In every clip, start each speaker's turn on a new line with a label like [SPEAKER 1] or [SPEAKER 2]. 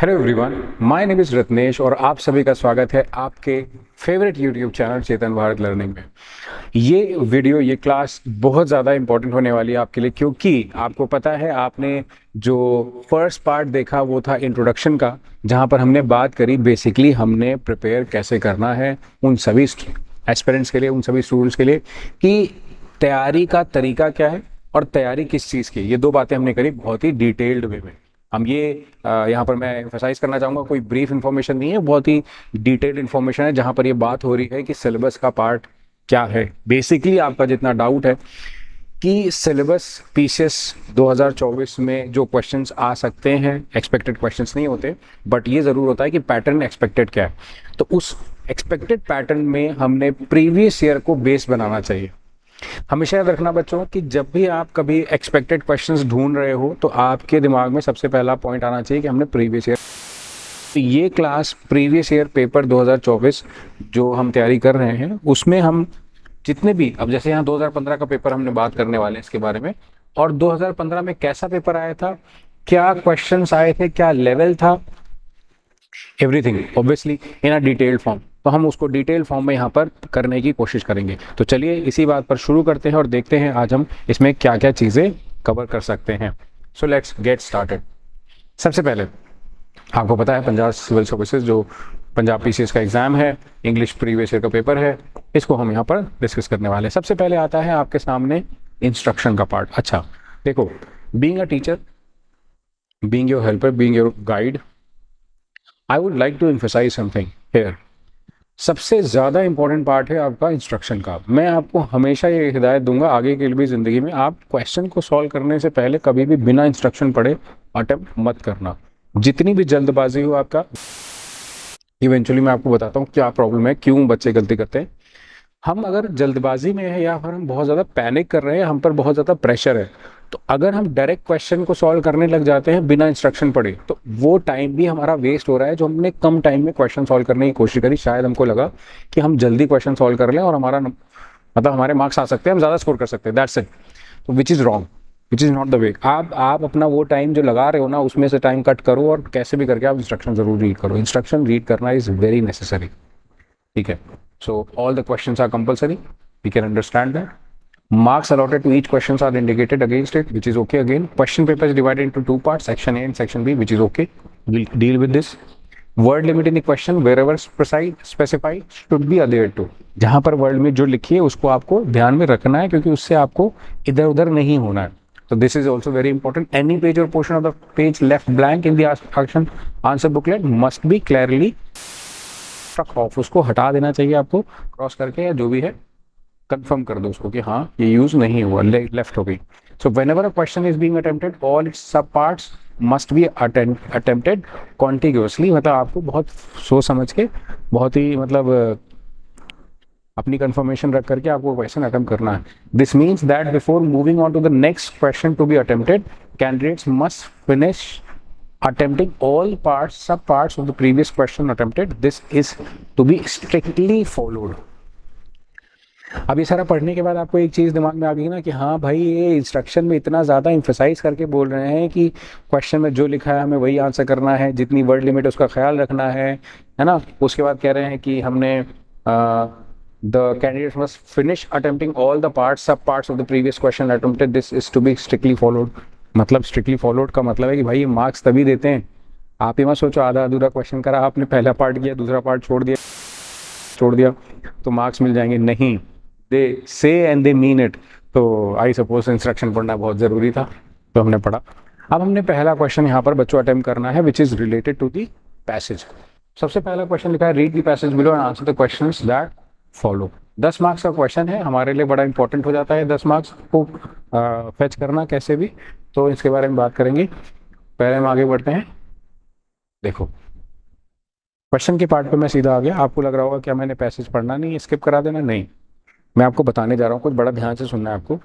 [SPEAKER 1] Hello everyone, my name is Ratnesh और आप सभी का स्वागत है आपके फेवरेट यूट्यूब चैनल चेतन भारत लर्निंग में। ये क्लास बहुत ज़्यादा इंपॉर्टेंट होने वाली है आपके लिए, क्योंकि आपको पता है आपने जो फर्स्ट पार्ट देखा वो था इंट्रोडक्शन का, जहाँ पर हमने बात करी बेसिकली हमने प्रिपेयर कैसे करना है उन सभी एस्पिरेंट्स के लिए, उन सभी स्टूडेंट्स के लिए कि तैयारी का तरीका क्या है और तैयारी किस चीज़ की। ये दो बातें हमने करी बहुत ही डिटेल्ड वे में। हम ये यहाँ पर मैं एम्फसाइज करना चाहूँगा, कोई ब्रीफ इन्फॉर्मेशन नहीं है, बहुत ही डिटेल्ड इन्फॉर्मेशन है, जहाँ पर ये बात हो रही है कि सिलेबस का पार्ट क्या है। बेसिकली आपका जितना डाउट है कि सिलेबस पीसीएस 2024 में जो क्वेश्चंस आ सकते हैं, एक्सपेक्टेड क्वेश्चंस नहीं होते, बट ये ज़रूर होता है कि पैटर्न एक्सपेक्टेड क्या है। तो उस एक्सपेक्टेड पैटर्न में हमने प्रीवियस ईयर को बेस बनाना चाहिए। हमेशा याद रखना बच्चों कि जब भी आप कभी एक्सपेक्टेड क्वेश्चंस ढूंढ रहे हो तो आपके दिमाग में सबसे पहला पॉइंट आना चाहिए कि हमने प्रीवियस ईयर। तो ये क्लास प्रीवियस ईयर पेपर 2024 जो हम तैयारी कर रहे हैं उसमें हम जितने भी, अब जैसे यहाँ 2015 का पेपर हमने बात करने वाले हैं इसके बारे में, और 2015 में कैसा पेपर आया था, क्या क्वेश्चंस आए थे, क्या लेवल था, everything obviously in a detailed form. तो हम उसको डिटेल फॉर्म में यहाँ पर करने की कोशिश करेंगे। तो चलिए इसी बात पर शुरू करते हैं और देखते हैं आज हम इसमें क्या क्या चीज़ें कवर कर सकते हैं। So let's get started. सबसे पहले आपको पता है पंजाब सिविल सर्विसेज जो पंजाब पीसीएस का एग्जाम है, इंग्लिश प्रीवियस ईयर का पेपर है, इसको हम यहाँ पर डिस्कस करने वाले हैं। सबसे पहले आता है आपके सामने इंस्ट्रक्शन का पार्ट। अच्छा देखो, being a teacher, being your helper, being your guide, I would like to emphasise something here. सबसे ज़्यादा इंपॉर्टेंट पार्ट है आपका इंस्ट्रक्शन का। मैं आपको हमेशा ये हिदायत दूंगा आगे के लिए भी ज़िंदगी में, आप क्वेश्चन को सॉल्व करने से पहले कभी भी बिना इंस्ट्रक्शन पढ़े अटेम्प्ट मत करना। जितनी भी जल्दबाजी हो आपका, इवेंचुअली मैं आपको बताता हूँ क्या प्रॉब्लम है, क्यों बच्चे गलती करते हैं। हम अगर जल्दबाजी में है या फिर हम बहुत ज़्यादा पैनिक कर रहे हैं, हम पर बहुत ज़्यादा प्रेशर है, तो अगर हम डायरेक्ट क्वेश्चन को सॉल्व करने लग जाते हैं बिना इंस्ट्रक्शन पढ़े, तो वो टाइम भी हमारा वेस्ट हो रहा है जो हमने कम टाइम में क्वेश्चन सॉल्व करने की कोशिश करी। शायद हमको लगा कि हम जल्दी क्वेश्चन सॉल्व कर लें और हमारा मतलब हमारे मार्क्स आ सकते हैं, हम ज़्यादा स्कोर कर सकते हैं, दैट्स इट। तो which is wrong, which is not the way. आप अपना वो टाइम जो लगा रहे हो ना, उसमें से टाइम कट करो और कैसे भी करके आप इंस्ट्रक्शन ज़रूर रीड करो। इंस्ट्रक्शन रीड करना इज़ वेरी नेसेसरी, ठीक है। So all the questions are compulsory, we can understand that. Marks allotted to each questions are indicated against it, which is okay. Again, question paper is divided into two parts, section A and section B, which is okay. We'll deal with this. Word limit in the question wherever specified should be adhered to. जहाँ पर word में जो लिखी है उसको आपको ध्यान में रखना है, क्योंकि उससे आपको इधर उधर नहीं होना है। So this is also very important. Any page or portion of the page left blank in the action answer booklet must be clearly struck off. उसको हटा देना चाहिए आपको, क्रॉस करके या जो भी है कंफर्म कर दो उसको कि हाँ ये यूज नहीं हुआ, लेफ्ट हो गई। So whenever a question is being attempted all it's सब पार्ट्स मस्ट बी अटेम्प्टेड कॉन्टिग्यूअसली। मतलब आपको बहुत सोच समझ के, बहुत ही मतलब अपनी कंफर्मेशन रख करके आपको क्वेश्चन अटेम्प्ट करना है। This means that before moving on to the next question to be attempted, candidates must finish attempting all parts, sub parts of the previous question attempted. This is to be strictly followed. अब ये सारा पढ़ने के बाद आपको एक चीज़ दिमाग में आ गई ना कि हाँ भाई, ये इंस्ट्रक्शन में इतना ज़्यादा एम्फसाइज करके बोल रहे हैं कि क्वेश्चन में जो लिखा है हमें वही आंसर करना है, जितनी वर्ड लिमिट है उसका ख्याल रखना है ना। उसके बाद कह रहे हैं कि हमने the candidates must finish attempting all the parts, सब parts of the previous question attempted, this is to be strictly followed. मतलब स्ट्रिक्टली फॉलोड का मतलब है कि भाई ये मार्क्स तभी देते हैं। आप ही मत सोचो आधा अधूरा क्वेश्चन करा आपने, पहला पार्ट किया दूसरा पार्ट छोड़ दिया तो मार्क्स मिल जाएंगे, नहीं। दे से एंड दे मीन इट। तो आई सपोज इंस्ट्रक्शन पढ़ना बहुत ज़रूरी था, तो हमने पढ़ा। अब हमने पहला क्वेश्चन यहाँ पर बच्चों अटेम्प्ट करना है, which is related to the passage. सबसे पहला क्वेश्चन लिखा है, read the passage below and answer the questions that follow. 10 marks का क्वेश्चन है, हमारे लिए बड़ा इंपॉर्टेंट हो जाता है 10 मार्क्स को फेच करना कैसे भी, तो इसके बारे में बात करेंगे। पहले हम आगे बढ़ते हैं। देखो क्वेश्चन के पार्ट पे मैं सीधा आ गया। आपको लग रहा होगा क्या मैंने पैसेज पढ़ना नहीं, स्किप करा देना, नहीं, मैं आपको बताने जा रहा हूँ, कुछ बड़ा ध्यान से सुनना है आपको।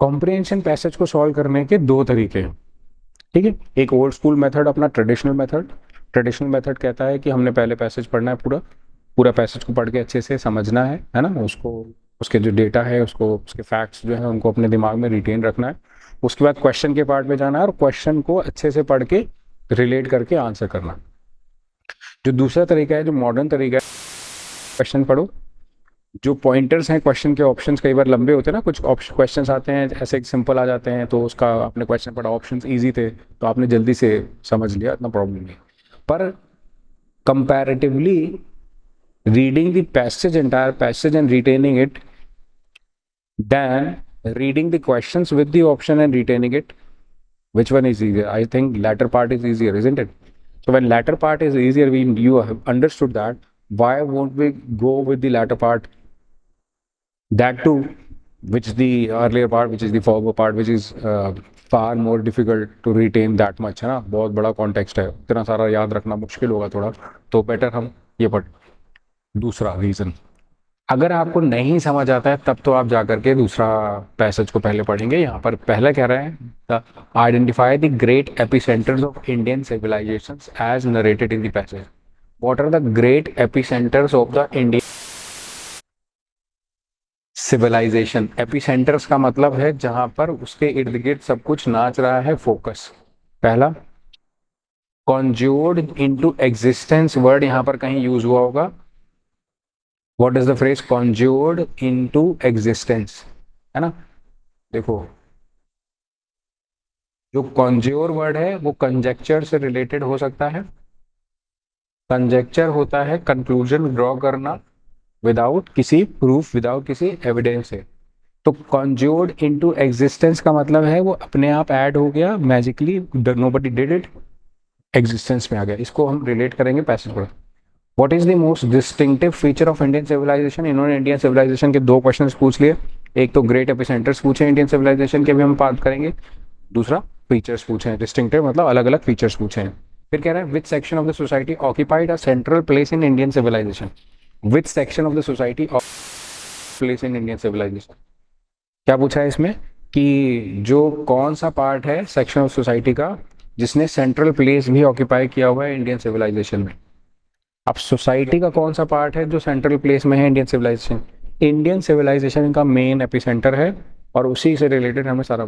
[SPEAKER 1] कॉम्प्रिहेंशन पैसेज को सॉल्व करने के दो तरीके हैं, ठीक है। एक ओल्ड स्कूल मेथड, अपना ट्रेडिशनल मेथड। ट्रेडिशनल मेथड कहता है कि हमने पहले पैसेज पढ़ना है, पूरा पैसेज को पढ़ के अच्छे से समझना है ना, उसको, उसके जो डेटा है उसको, उसके फैक्ट्स जो है उनको अपने दिमाग में रिटेन रखना है। उसके बाद क्वेश्चन के पार्ट में जाना है और क्वेश्चन को अच्छे से पढ़ के रिलेट करके आंसर करना। जो दूसरा तरीका है, जो मॉडर्न तरीका है, क्वेश्चन पढ़ो, जो पॉइंटर्स हैं क्वेश्चन के, ऑप्शंस कई बार लंबे होते हैं ना, कुछ ऑप्शन क्वेश्चंस आते हैं ऐसे सिंपल आ जाते हैं, तो उसका आपने क्वेश्चन पढ़ा, ऑप्शंस इजी थे तो आपने जल्दी से समझ लिया, इतना प्रॉब्लम नहीं। पर comparatively reading the passage, entire passage and retaining it, than reading the questions with the option and retaining it, which one is easier? I think latter part is easier, isn't it? So when latter part is easier, you have understood that, why won't we go with the latter part? That too, which the earlier part, which is the former part, which is far more difficult to retain that much, है ना, बहुत बड़ा context है, इतना सारा याद रखना मुश्किल होगा थोड़ा, तो बेटर हम ये पढ़। दूसरा रीजन, अगर आपको नहीं समझ आता है तब तो आप जाकर के दूसरा पैसेज को पहले पढ़ेंगे। यहाँ पर पहले कह रहे हैं, identify the great epicentres of Indian civilisations as narrated in the passage. What are the great epicentres of the Indian civilisation? Epicentres का मतलब है जहां पर उसके इर्द गिर्द सब कुछ नाच रहा है, फोकस। पहला, कॉन्ज्यूर्ड इनटू एग्जिस्टेंस, वर्ड यहां पर कहीं यूज हुआ होगा। What is the phrase conjured into existence, है ना? देखो, जो conjure वर्ड है वो conjecture से रिलेटेड हो सकता है। conjecture होता है कंक्लूजन ड्रॉ करना विदाउट किसी प्रूफ, विदाउट किसी एविडेंस से। तो conjured into existence का मतलब है वो अपने आप ऐड हो गया magically, nobody did it, existence में आ गया। इसको हम रिलेट करेंगे पैसेज पर। What is the most distinctive feature of Indian civilization? इन्होंने इंडियन सिविलाइजेशन के दो क्वेश्चन पूछ लिए, एक तो ग्रेट एपिसेंटर्स पूछे इंडियन सिविलाइजेशन के, भी हम बात करेंगे, दूसरा फीचर्स पूछे हैं, डिस्टिंक्टिव मतलब अलग अलग फीचर्स पूछे हैं। फिर कह रहा है which section of the society occupied a central place in Indian civilisation. Which section of the society place in Indian civilisation, क्या पूछा है इसमें कि जो कौन सा पार्ट है सेक्शन ऑफ सोसाइटी का जिसने सेंट्रल प्लेस भी ऑक्यूपाई किया हुआ है इंडियन सिविलाइजेशन में। अब सोसाइटी का कौन सा पार्ट है जो सेंट्रल प्लेस में है इंडियन सिविलाइजेशन? इंडियन सिविलाइजेशन का मेन एपिसेंटर है और उसी से रिलेटेड हमें सारा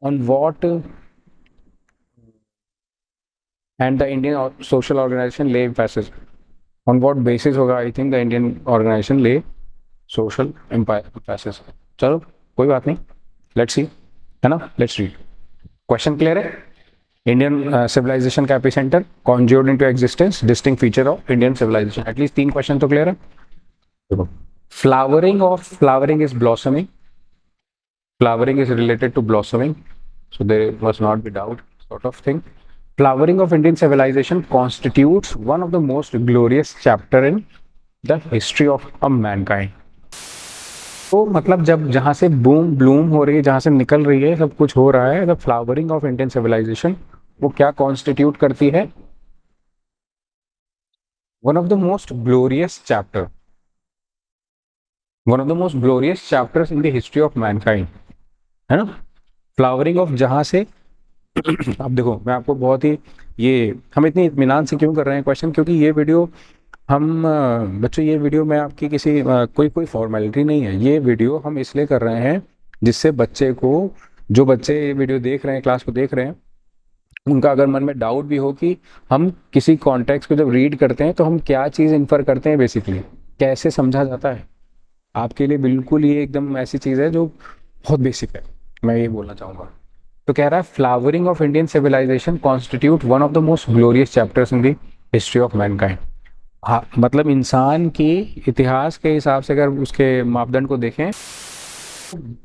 [SPEAKER 1] on what and the Indian social organisation ले पैसेज, ऑन व्हाट बेसिस होगा? I think the Indian organisation ले सोशल एम्पायर पैसेज। चलो कोई बात नहीं, लेट्स सी, है ना, लेट्स रीड। क्वेश्चन क्लियर है? इंडियन सिविलाइजेशन का epicentre, conjured into existence, distinct feature of Indian civilisation. At least 3 question तो क्लियर है। देखो, flowering is blossoming, flowering is related to blossoming, so there must not be doubt sort of thing. Flowering of Indian civilisation constitutes one of the most glorious chapter in the history of mankind. तो मतलब जब जहां से Bloom हो रही है, जहां से निकल रही है, सब कुछ हो रहा है, the flowering of Indian civilisation वो क्या कॉन्स्टिट्यूट करती है? One of the most glorious chapter, one of the most glorious chapters in the history of mankind, है ना? फ्लावरिंग ऑफ जहां से अब देखो, मैं आपको बहुत ही, ये हम इतनी इत्मीनान से क्यों कर रहे हैं क्वेश्चन, क्योंकि ये वीडियो हम बच्चों, ये वीडियो मैं आपकी किसी कोई फॉर्मेलिटी नहीं है, ये वीडियो हम इसलिए कर रहे हैं जिससे बच्चे को, जो बच्चे ये वीडियो देख रहे हैं, क्लास को देख रहे हैं, उनका अगर मन में डाउट भी हो कि हम किसी कॉन्टेक्स्ट को जब रीड करते हैं तो हम क्या चीज़ इन्फर करते हैं, बेसिकली कैसे समझा जाता है, आपके लिए बिल्कुल ये एकदम ऐसी चीज़ है जो बहुत बेसिक है, मैं ये बोलना चाहूँगा। तो कह रहा है flowering of Indian civilisation constitute one of the most glorious chapters in the history of mankind. हाँ, मतलब इंसान की इतिहास के हिसाब से अगर उसके मापदंड को देखें,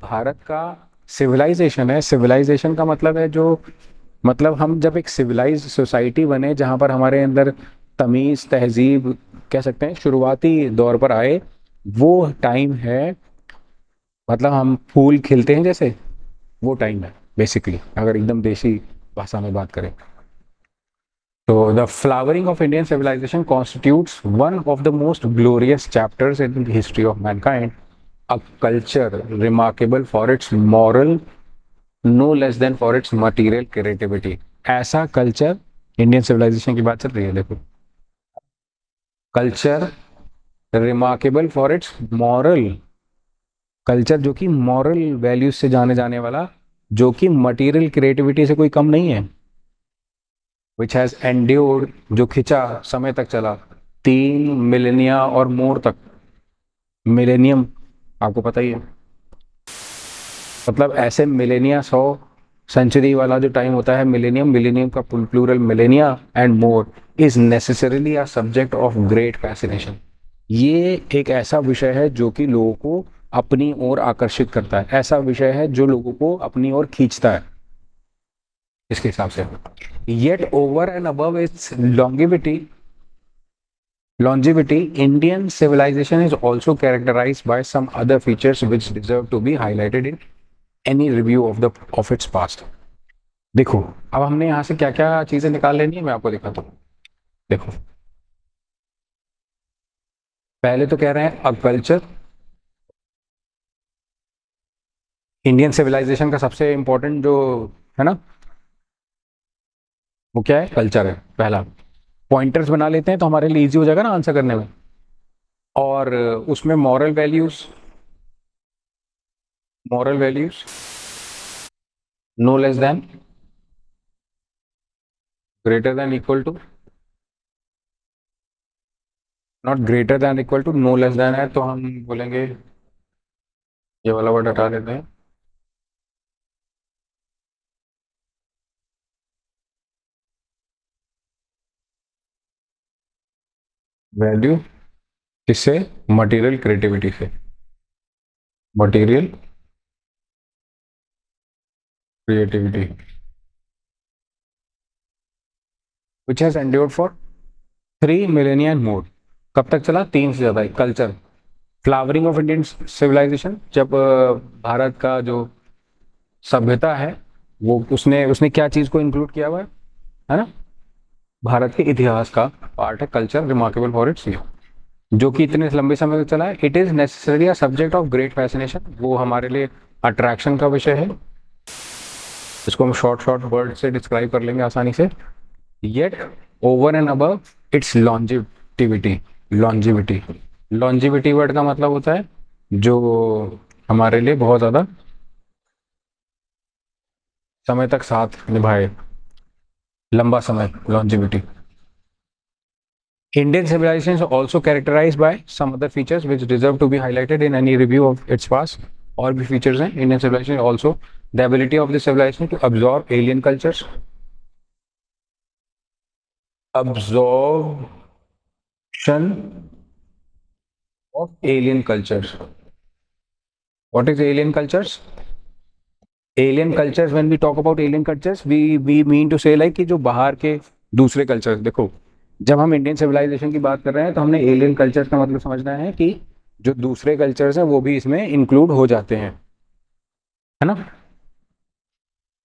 [SPEAKER 1] भारत का सिविलाइजेशन है, सिविलाइजेशन का मतलब है जो, मतलब हम जब एक सिविलाइज सोसाइटी बने जहाँ पर हमारे अंदर तमीज़, तहजीब कह सकते हैं, शुरुआती दौर पर आए, वो टाइम है, मतलब हम फूल खिलते हैं जैसे, वो टाइम है बेसिकली, अगर एकदम देसी भाषा में बात करें तो। The flowering of Indian civilisation constitutes one of the most glorious chapters in the history of mankind, a culture remarkable for its moral no less than for its material creativity. ऐसा culture, Indian civilisation की बात चल रही है, देखो, culture remarkable for its moral, culture जो कि moral values से जाने जाने वाला, जो कि मटीरियल क्रिएटिविटी से कोई कम नहीं है। विच हैज एंड्योर्ड, जो खिंचा समय तक चला, 3 मिलेनिया और मोर तक। मिलेनियम आपको पता ही है, मतलब ऐसे मिलेनिया 100 सेंचुरी वाला जो टाइम होता है मिलेनियम, मिलेनियम का plural millennia and more is necessarily a subject of great fascination. ये एक ऐसा विषय है जो कि लोगों को अपनी ओर आकर्षित करता है, ऐसा विषय है जो लोगों को अपनी ओर खींचता है इसके हिसाब से। Yet over and above it's longevity, Indian civilization is also characterized by some other features which deserve to be highlighted in any review of its past. देखो, अब हमने यहां से क्या क्या चीजें निकाल लेनी है, मैं आपको दिखाता हूँ। देखो, पहले तो कह रहे हैं अ कल्चर। इंडियन सिविलाइजेशन का सबसे इंपॉर्टेंट जो है ना, वो क्या है? कल्चर है पहला। पॉइंटर्स बना लेते हैं तो हमारे लिए इजी हो जाएगा ना आंसर करने में। और उसमें moral values no less than, greater than, equal to, not greater than equal to, no less than है तो हम बोलेंगे ये वाला वर्ड हटा देते हैं। वैल्यू किससे? मटेरियल क्रिएटिविटी से। Material creativity which has endured for 3 millennia more. कब तक चला? 3 से ज़्यादा। Culture, flowering of Indian civilisation, जब भारत का जो सभ्यता है वो उसने उसने क्या चीज़ को इंक्लूड किया हुआ है ना? भारत के इतिहास का पार्ट है कल्चर, रिमार्केबल फॉर इट्स जो कि इतने लंबे समय तक चला है। It is necessary a subject of great fascination, वो हमारे लिए अट्रैक्शन का विषय है। इसको हम शॉर्ट शॉर्ट वर्ड से डिस्क्राइब कर लेंगे आसानी से। Yet over and above it's longevity. Longevity longevity word का मतलब होता है जो हमारे लिए बहुत ज़्यादा समय तक साथ निभाए, लंबा समय, longevity. Indian civilization is also characterized by some other features which deserve to be highlighted in any review of its past. और भी features हैं Indian civilization, also the ability of the civilization to absorb alien cultures, absorption of alien cultures. What is alien cultures? Alien cultures, when we talk about alien cultures, we mean to say like कि जो बाहर के दूसरे culture. देखो, जब हम Indian civilisation की बात कर रहे हैं तो हमने एलियन कल्चर्स का मतलब समझना है कि जो दूसरे कल्चर्स हैं वो भी इसमें इंक्लूड हो जाते हैं, है ना?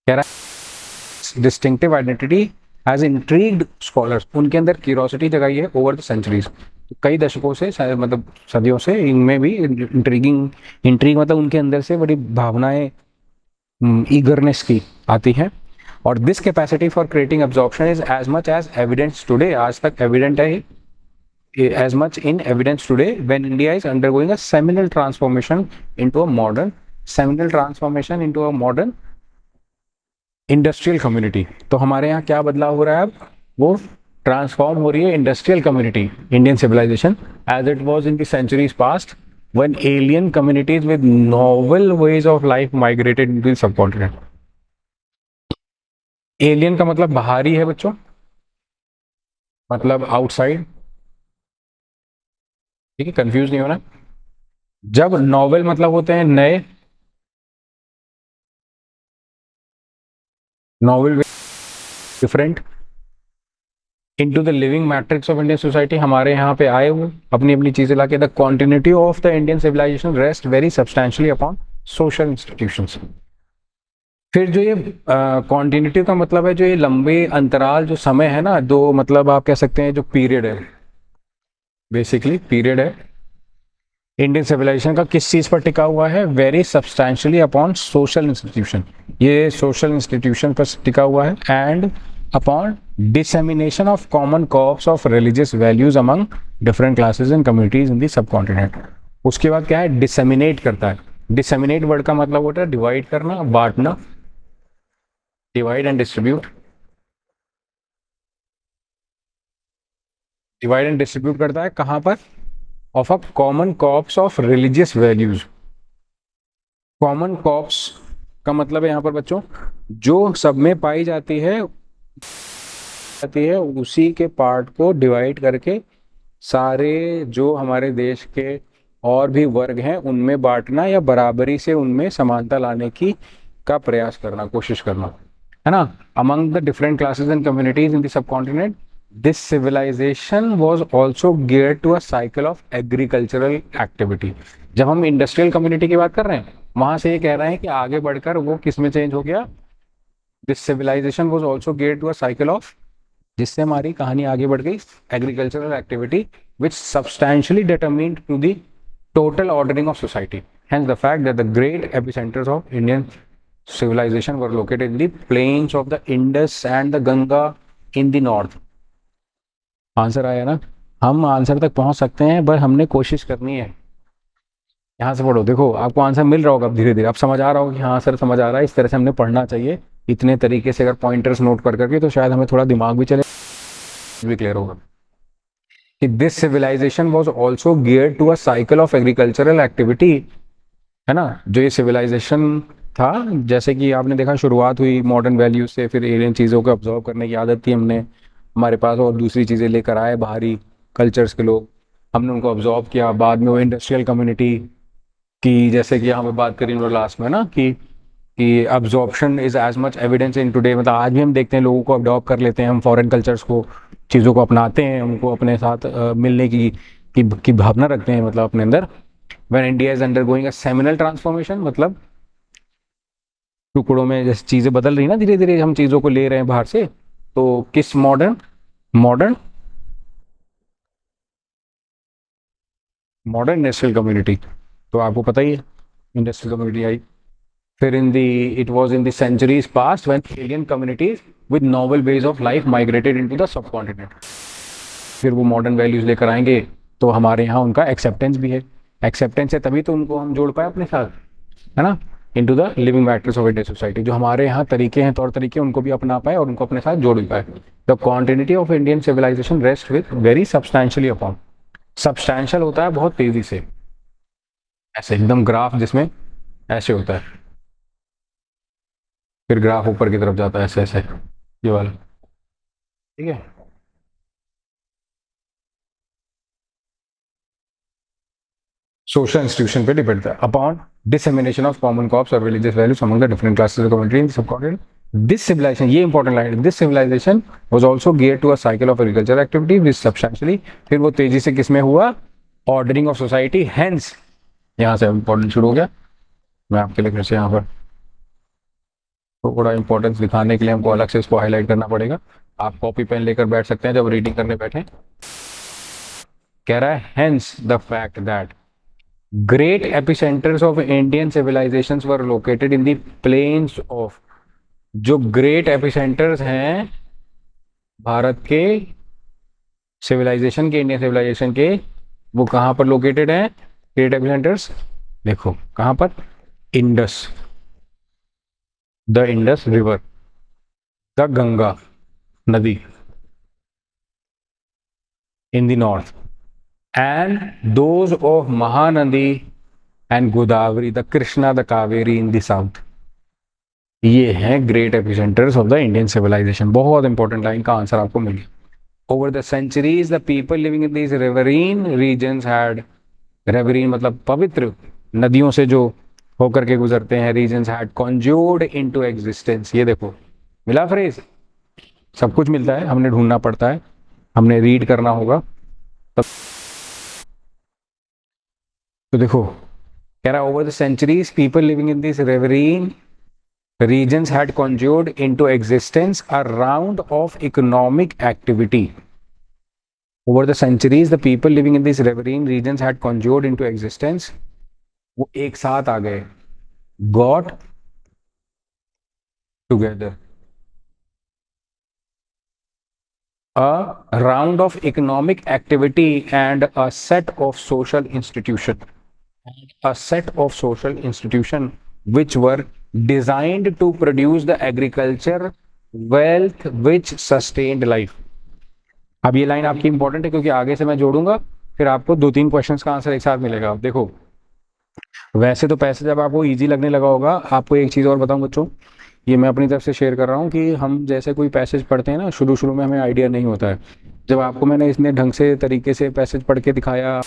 [SPEAKER 1] कह रहा है distinctive identity has intrigued scholars, उनके अंदर क्यूरोसिटी जगाई है ओवर द सेंचुरीज, कई दशकों से, मतलब सदियों से इनमें भी इंट्रीग मतलब उनके अंदर से बड़ी भावनाएं, ईगरनेस की आती हैं। और this capacity for creating absorption is as much as evidence today, आज तक एविडेंट है, as much in evidence today when India is undergoing a seminal transformation into a modern industrial community। तो हमारे यहाँ क्या बदलाव हो रहा है? अब वो ट्रांसफॉर्म हो रही है industrial community, Indian civilisation, as it was in the centuries past when alien communities with novel ways of life migrated into the subcontinent। Alien का मतलब बाहरी है बच्चों, मतलब आउटसाइड, ठीक है, कंफ्यूज नहीं होना। जब नॉवेल मतलब होते हैं नए, novel different into the living matrix of Indian society, हमारे यहाँ पे आए हुए अपनी अपनी चीजें लाके। The continuity of the Indian civilization rest very substantially upon social institutions. फिर जो ये कॉन्टिन्यूटी का मतलब है जो ये लंबे अंतराल जो समय है ना, दो मतलब आप कह सकते हैं जो पीरियड है, बेसिकली पीरियड है इंडियन सिविलाइजेशन का, किस चीज़ पर टिका हुआ है? Very substantially upon social institution, ये सोशल इंस्टीट्यूशन पर टिका हुआ है। And upon dissemination of common corps of religious values among different classes and communities in the subcontinent. उसके बाद क्या है? डिसेमिनेट करता है। डिसेमिनेट वर्ड का मतलब होता है डिवाइड करना, बांटना, divide and distribute. Divide and distribute करता है कहाँ पर? Of a common corps of religious values. Common corps का मतलब है यहाँ पर बच्चों, जो सब में पाई जाती है उसी के पार्ट को डिवाइड करके सारे जो हमारे देश के और भी वर्ग हैं उनमें बांटना, या बराबरी से उनमें समानता लाने की का प्रयास करना, कोशिश करना, है ना। Among the different classes and communities in the subcontinent, this civilization was also geared to a cycle of agricultural activity. जब हम इंडस्ट्रियल कम्युनिटी की बात कर रहे हैं, वहां से ये कह रहे हैं कि आगे बढ़कर वो किस में चेंज हो गया? This civilization was also geared to a cycle of, जिससे हमारी कहानी आगे बढ़ गई, agricultural activity which substantially determined to the total ordering of society. Hence the fact that the great epicenters of Indian civilization were located in the plains of the Indus and the Ganga in the north. Answer आया ना? हम answer तक पहुंच सकते हैं, बस हमने कोशिश करनी है। यहाँ से पढ़ो, देखो आपको आंसर मिल रहा होगा अब धीरे धीरे, अब समझ आ रहा होगा कि हाँ सर समझ आ रहा है, इस तरह से हमने पढ़ना चाहिए। इतने तरीके से अगर पॉइंटर्स नोट कर करके, तो शायद हमें थोड़ा दिमाग भी चले, भी क्लियर होगा कि this civilization was also geared to a cycle of agricultural activity, है ना। जो ये सिविलाइजेशन था, जैसे कि आपने देखा शुरुआत हुई मॉडर्न वैल्यूज से, फिर एलियन चीज़ों को ऑब्जर्व करने की आदत थी हमने हमारे पास, और दूसरी चीज़ें लेकर आए बाहरी कल्चर्स के लोग, हमने उनको ऑब्जर्व किया। बाद में वो इंडस्ट्रियल कम्युनिटी की, जैसे कि यहाँ पे बात करी लास्ट में ना, कि absorption is as much evidence in today, मतलब आज भी हम देखते हैं लोगों को अडॉप्ट कर लेते हैं हम, फॉरेन कल्चर्स को, चीज़ों को अपनाते हैं, उनको अपने साथ मिलने की भावना रखते हैं, मतलब अपने अंदर। When India is undergoing a seminal transformation, मतलब टुकड़ों में जैसे चीज़ें बदल रही ना, धीरे धीरे हम चीज़ों को ले रहे हैं बाहर से, तो किस modern modern modern industrial community, तो आपको पता ही है इंडस्ट्रियल कम्युनिटी आई। फिर it was in the centuries past when alien communities with novel ways of life migrated into the subcontinent. फिर वो मॉडर्न वैल्यूज लेकर आएंगे, तो हमारे यहाँ उनका एक्सेप्टेंस भी है। एक्सेप्टेंस है तभी तो उनको हम जोड़ पाए अपने साथ, है ना, into the living matters of Indian society. जो हमारे यहाँ तरीके हैं, तौर तरीके, उनको भी अपना पाए और उनको अपने साथ जोड़ भी पाए। The continuity of Indian civilization rest with very substantially upon, substantial होता है बहुत तेजी से, ऐसे एकदम ग्राफ जिसमें ऐसे होता है, फिर ग्राफ ऊपर की तरफ जाता है ऐसे ऐसे, ये वाला, ठीक है। सोशल इंस्टीट्यूशन पे डिपेंड है upon dissemination of common cops और religious values among the different classes of community in subcontinent. This civilisation, ये इंपॉर्टेंट लाइन है, this civilisation was also geared to a cycle of agriculture activity which substantially, फिर वो तेजी से किसमें हुआ? Ordering of society. Hence, यहाँ से इंपॉर्टेंट शुरू हो गया। मैं आपके लिए फिर से यहाँ पर थोड़ा इंपॉर्टेंस दिखाने के लिए हमको अलग से इसको हाईलाइट करना पड़ेगा। आप कॉपी पेन लेकर बैठ सकते हैं जब रीडिंग करने बैठे। कह रहा है hence the fact that great epicenters of Indian civilizations were located in the plains of, जो ग्रेट एपिसेंटर्स हैं भारत के सिविलाइजेशन के, इंडियन सिविलाइजेशन के, वो कहाँ पर लोकेटेड हैं? ग्रेट एपिसेंटर्स देखो कहाँ पर? Indus, the Indus river, the Ganga नदी in the north, and those of Mahanadi and Godavari, the Krishna, the Kaveri in the south. ये हैं great epicentres of the Indian civilisation. बहुत इंपॉर्टेंट लाइन का आंसर आपको मिल गया। Over the centuries the people living in these riverine regions had, riverine मतलब पवित्र नदियों से जो होकर के गुजरते हैं, regions had conjured into existence. ये देखो मिला फ्रेज, सब कुछ मिलता है, हमने ढूंढना पड़ता है, हमने रीड करना होगा तब। तो देखो कह रहा over the centuries people living in this riverine regions had conjured into existence a round of economic activity. Over the centuries, the people living in these riverine regions had conjured into existence, वो एक साथ आ गए, got together, a round of economic activity and a set of social institution which were designed to produce the agriculture wealth which sustained life. अब ये line आपकी important है क्योंकि आगे से मैं जोड़ूंगा, फिर आपको 2-3 क्वेश्चंस का आंसर एक साथ मिलेगा। अब देखो, वैसे तो पैसे जब आपको इजी लगने लगा होगा, आपको एक चीज़ और बताऊं बच्चों, ये मैं अपनी तरफ से शेयर कर रहा हूँ कि हम जैसे कोई पैसेज पढ़ते हैं ना, शुरू शुरू में हमें आइडिया नहीं होता है। जब आपको मैंने इतने ढंग से तरीके से पैसेज पढ़ के दिखाया,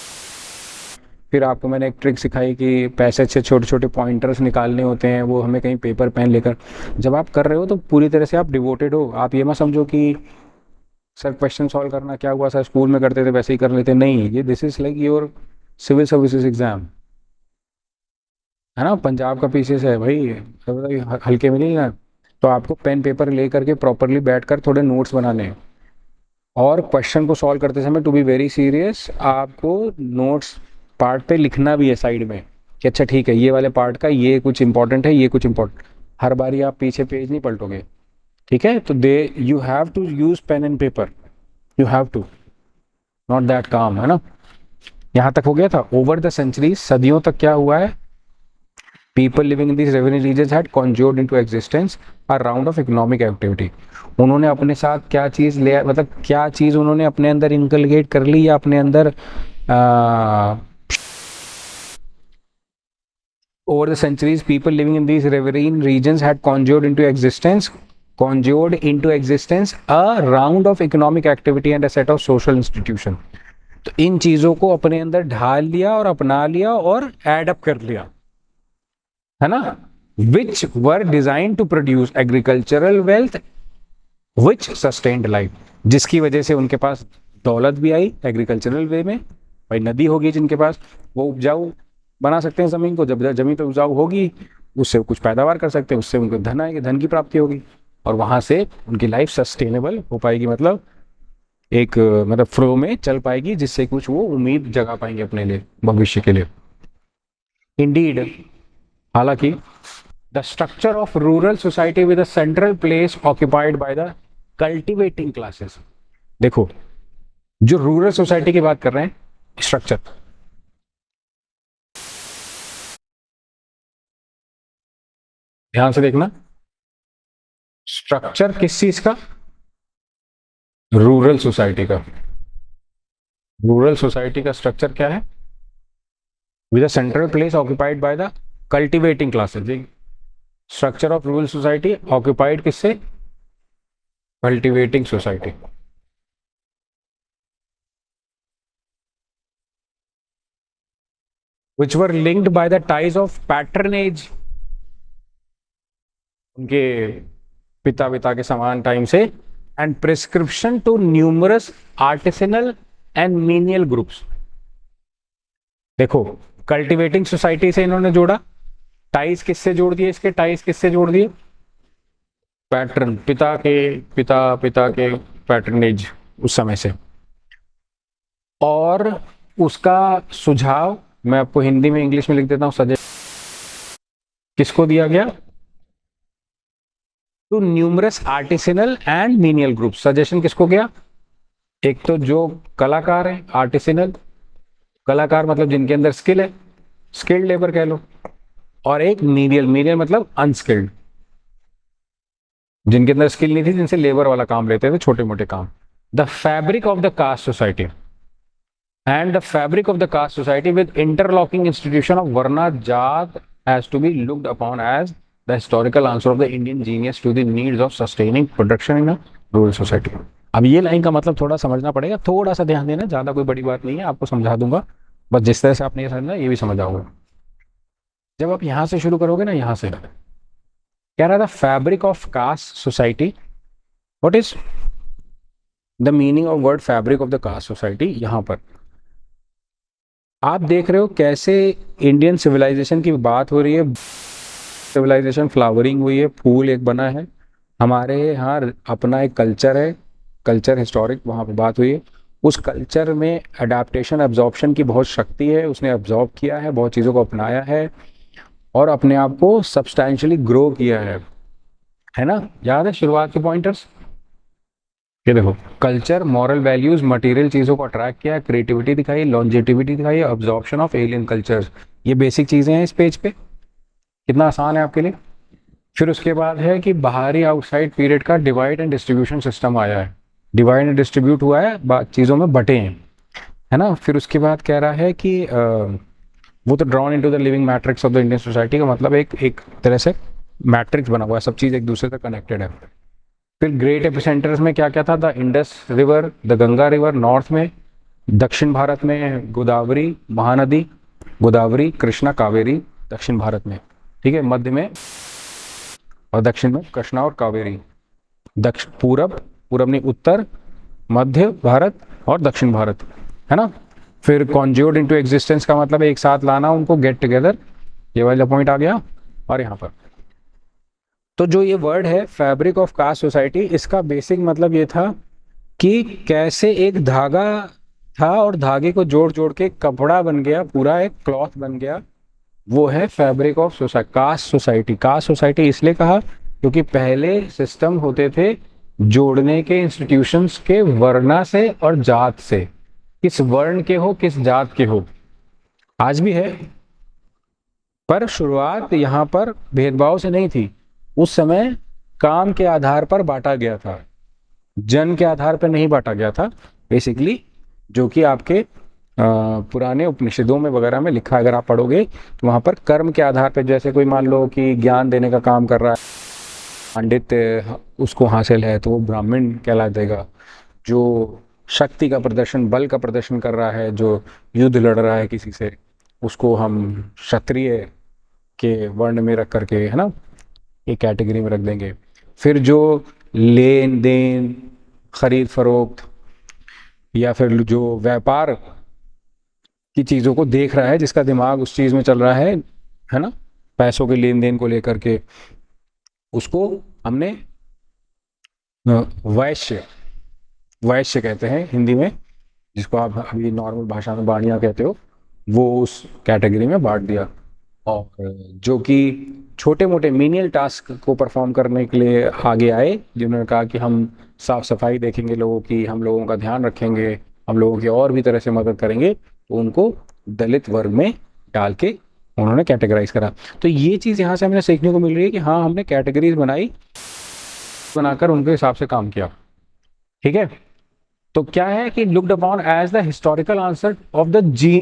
[SPEAKER 1] फिर आपको मैंने एक ट्रिक सिखाई कि पैसेज से छोटे छोटे पॉइंटर्स निकालने होते हैं, वो हमें कहीं पेपर पेन लेकर, जब आप कर रहे हो तो पूरी तरह से आप डिवोटेड हो। आप ये मत समझो कि सर क्वेश्चन सॉल्व करना क्या हुआ सर, स्कूल में करते थे वैसे ही कर लेते, नहीं, ये this is like your civil services exam, है ना, पंजाब का पीसीएस है भाई, हल्के में नहीं ना। तो आपको पेन पेपर ले करके प्रॉपरली बैठ कर थोड़े नोट्स बनाने हैं, और क्वेश्चन को सॉल्व करते समय टू बी वेरी सीरियस, आपको नोट्स पार्ट पे लिखना भी है साइड में कि अच्छा ठीक है, ये वाले पार्ट का ये कुछ इंपॉर्टेंट है, ये कुछ इंपॉर्टेंट। हर बारी आप पीछे पेज नहीं पलटोगे, ठीक है, तो they you have to use pen and paper, you have to, not that काम, है ना। यहाँ तक हो गया था। ओवर द सेंचुरी, सदियों तक क्या हुआ है, people living in these revenue regions had conjured into existence a round of economic activity। उन्होंने अपने साथ क्या चीज ले, मतलब क्या चीज उन्होंने अपने अंदर इनकलकेट कर ली, या अपने अंदर over the centuries people living in these riverine regions had conjured into existence a round of economic activity and a set of social institution। तो इन चीजों को अपने अंदर ढाल लिया और अपना लिया और एड अप कर लिया, है ना, which were designed to produce agricultural wealth which sustained life, जिसकी वजह से उनके पास दौलत भी आई एग्रीकल्चरल वे में। भाई नदी होगी जिनके पास, वो उपजाऊ बना सकते हैं ज़मीन को, जब ज़मीन पर उपजाऊ होगी उससे कुछ पैदावार कर सकते हैं, उससे उनको धन आएगी, धन की प्राप्ति होगी, और वहाँ से उनकी लाइफ सस्टेनेबल हो पाएगी, मतलब एक मतलब फ्लो में चल पाएगी, जिससे कुछ वो उम्मीद जगा पाएंगे अपने लिए भविष्य के लिए। इंडीड, हालांकि the structure of rural society with a central place occupied by the cultivating classes. देखो, जो रूरल सोसाइटी की बात कर रहे हैं, स्ट्रक्चर, ध्यान से देखना, स्ट्रक्चर किस चीज का, रूरल सोसाइटी का। रूरल सोसाइटी का स्ट्रक्चर क्या है, with a central place occupied by the cultivating classes. Structure of rural society occupied किससे, cultivating society. which were linked by the ties of patronage, उनके पिता पिता के समान टाइम से, and prescription to numerous artisanal and menial groups. देखो, cultivating society से इन्होंने जोड़ा, टाइज किससे जोड़ दिए, इसके टाइज किससे जोड़ दिए, पैटर्न, पिता के पैटर्नेज उस समय से। और उसका सुझाव मैं आपको हिंदी में इंग्लिश में लिख देता हूं, सजेशन किसको दिया गया, to numerous artisanal and menial group. Suggestion किसको गया, एक तो जो कलाकार है, आर्टिसनल कलाकार मतलब जिनके अंदर स्किल है, स्किल्ड लेबर कह लो, और एक मीनियल मतलब अनस्किल्ड, जिनके अंदर स्किल नहीं थी, जिनसे लेबर वाला काम लेते थे, छोटे मोटे काम। The fabric of the caste society and the fabric of the caste society with interlocking institution of Varna Jat has to be looked upon as the historical answer of the Indian genius to the needs of sustaining production in a rural society। अब ये line का मतलब थोड़ा समझना पड़ेगा, थोड़ा सा ध्यान देना, ज्यादा कोई बड़ी बात नहीं है, आपको समझा दूंगा, बस जिस तरह से आपने ये समझना ये भी समझ आओगे। जब आप यहां से शुरू करोगे ना, यहां से कह रहा था fabric of caste society, what is the meaning of word fabric of the caste society. यहां पर आप देख रहे हो कैसे इंडियन सिविलाइजेशन की बात हो रही है, सिविलाइजेशन फ्लावरिंग हुई है, फूल एक बना है, हमारे यहाँ अपना एक कल्चर है, कल्चर हिस्टोरिक, वहाँ पे बात हुई है, उस कल्चर में अडेप्टेशन एब्जॉर्प्शन की बहुत शक्ति है, उसने एब्जॉर्ब किया है, बहुत चीज़ों को अपनाया है और अपने आप को सब्सटैंशियली ग्रो किया है ना। याद है शुरुआत के पॉइंटर्स, ये देखो, कल्चर, मॉरल वैल्यूज, मटेरियल चीज़ों को अट्रैक्ट किया, क्रिएटिविटी दिखाई, लॉन्जेटिविटी दिखाई, अब्जॉर्प्शन ऑफ एलियन कल्चर्स, ये बेसिक चीज़ें हैं इस पेज पे, कितना आसान है आपके लिए। फिर उसके बाद है कि बाहरी आउटसाइड पीरियड का डिवाइड एंड डिस्ट्रीब्यूशन सिस्टम आया है, डिवाइड एंड डिस्ट्रीब्यूट हुआ है, चीज़ों में बटे हैं, है ना। फिर उसके बाद कह रहा है कि वो तो drawn into the living matrix of the Indian society का मतलब एक तरह से मैट्रिक्स बना हुआ है, सब चीज़ एक दूसरे से कनेक्टेड है। फिर ग्रेट एपिसेंटर्स में क्या क्या था, the Indus river, the Ganga river north में, दक्षिण भारत में गोदावरी महानदी, गोदावरी कृष्णा कावेरी दक्षिण भारत में, ठीक है, मध्य में और दक्षिण में कृष्णा और कावेरी, दक्षिण पूरब, पूरब नहीं उत्तर, मध्य भारत और दक्षिण भारत, है ना। फिर कॉन्ज्यूर्ड इनटू एग्जिस्टेंस का मतलब एक साथ लाना उनको, गेट टुगेदर, ये वाला पॉइंट आ गया। और यहाँ पर तो जो ये वर्ड है फैब्रिक ऑफ कास्ट सोसाइटी, इसका बेसिक मतलब ये था कि कैसे एक धागा था और धागे को जोड़ जोड़ के कपड़ा बन गया, पूरा एक क्लॉथ बन गया, वो है fabric of society, caste society. Caste society इसलिए कहा क्योंकि पहले सिस्टम होते थे जोड़ने के इंस्टीट्यूशंस के वर्णा से और जात से, किस वर्ण के हो किस जात के हो, आज भी है, पर शुरुआत यहाँ पर भेदभाव से नहीं थी। उस समय काम के आधार पर बांटा गया था, जन के आधार पर नहीं बांटा गया था बेसिकली, जो कि आपके पुराने उपनिषदों में वगैरह में लिखा, अगर आप पढ़ोगे तो वहाँ पर कर्म के आधार पर, जैसे कोई मान लो कि ज्ञान देने का काम कर रहा है, पंडित उसको हासिल है तो वो ब्राह्मण कहला देगा, जो शक्ति का प्रदर्शन, बल का प्रदर्शन कर रहा है, जो युद्ध लड़ रहा है किसी से, उसको हम क्षत्रिय के वर्ण में रख करके, है ना, एक कैटेगरी में रख देंगे। फिर जो लेन देन, खरीद फरोख्त या फिर जो व्यापार की चीज़ों को देख रहा है, जिसका दिमाग उस चीज़ में चल रहा है ना, पैसों के लेन देन को लेकर के, उसको हमने वैश्य, वैश्य कहते हैं हिंदी में, जिसको आप अभी नॉर्मल भाषा में बाणिया कहते हो, वो उस कैटेगरी में बांट दिया। और जो कि छोटे मोटे मीनियल टास्क को परफॉर्म करने के लिए आगे आए, जिन्होंने कहा कि हम साफ सफाई देखेंगे लोगों की, हम लोगों का ध्यान रखेंगे, हम लोगों की और भी तरह से मदद करेंगे, तो उनको दलित वर्ग में डाल के उन्होंने कैटेगराइज करा। तो ये चीज़ यहाँ से हमें सीखने को मिल रही है कि हाँ, हमने कैटेगरीज बनाकर उनके हिसाब से काम किया, ठीक है। तो क्या है कि looked upon as the historical answer of the